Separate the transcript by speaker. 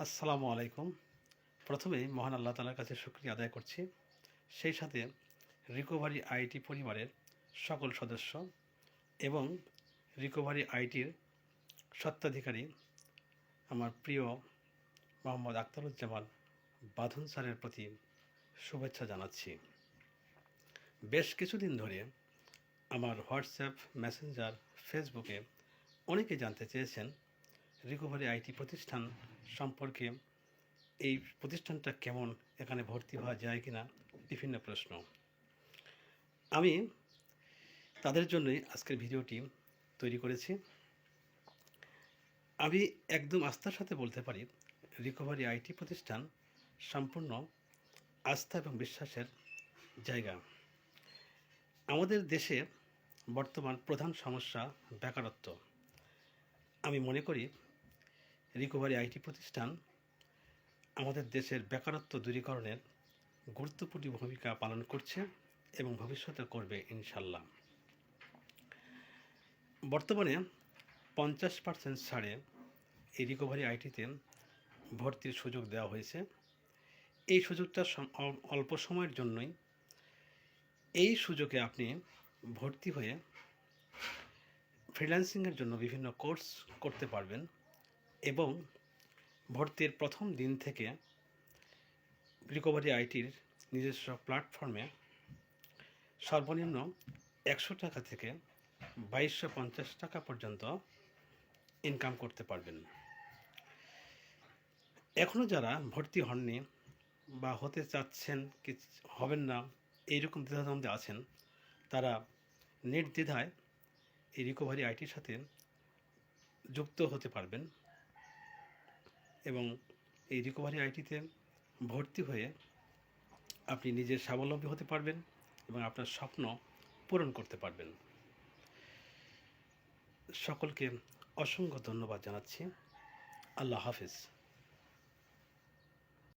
Speaker 1: আসসালামু আলাইকুম। প্রথমেই মহান আল্লাহ তাআলার কাছে শুকরিয়া আদায় করছি। সেই সাথে রিকভারি আইটি পরিবারের সকল সদস্য এবং রিকভারি আইটির স্বত্বাধিকারী আমার প্রিয় মোহাম্মদ আখতারুজ্জামান বাঁধন স্যারের প্রতি শুভেচ্ছা জানাচ্ছি। বেশ কিছুদিন ধরে আমার হোয়াটসঅ্যাপ, মেসেঞ্জার, ফেসবুকে অনেকে জানতে চেয়েছেন রিকভারি আইটি প্রতিষ্ঠান সম্পর্কে, এই প্রতিষ্ঠানটা কেমন, এখানে ভর্তি হওয়া যায় কিনা, বিভিন্ন প্রশ্ন। আমি তাদের জন্যই আজকের ভিডিওটি তৈরি করেছি। আমি একদম আস্থার সাথে বলতে পারি রিকভারি আইটি প্রতিষ্ঠান সম্পূর্ণ আস্থা এবং বিশ্বাসের জায়গা। আমাদের দেশে বর্তমান প্রধান সমস্যা বেকারত্ব। আমি মনে করি রিকভারি আইটি প্রতিষ্ঠান আমাদের দেশের বেকারত্ব দূরীকরণের গুরুত্বপূর্ণ ভূমিকা পালন করছে এবং ভবিষ্যতে করবে ইনশাল্লাহ। বর্তমানে 50% ছাড়ে এই রিকভারি আইটিতে ভর্তির সুযোগ দেওয়া হয়েছে। এই সুযোগটা অল্প সময়ের জন্যই। এই সুযোগে আপনি ভর্তি হয়ে ফ্রিল্যান্সিংয়ের জন্য বিভিন্ন কোর্স করতে পারবেন এবং ভর্তির প্রথম দিন থেকে রিকভারি আইটির নিজস্ব প্ল্যাটফর্মে সর্বনিম্ন 100 টাকা থেকে 2250 টাকা পর্যন্ত ইনকাম করতে পারবেন। এখনও যারা ভর্তি হননি বা হতে চাচ্ছেন, কি হবেন না, এইরকম দ্বিধাদ্বন্দ্বে আছেন, তারা নির্দ্বিধায় এই রিকভারি আইটির সাথে যুক্ত হতে পারবেন এবং এই রিকভারি আইটিতে ভর্তি হয়ে আপনি নিজের স্বাবলম্বী হতে পারবেন এবং আপনার স্বপ্ন পূরণ করতে পারবেন। সকলকে অসংখ্য ধন্যবাদ জানাচ্ছি। আল্লাহ হাফেজ।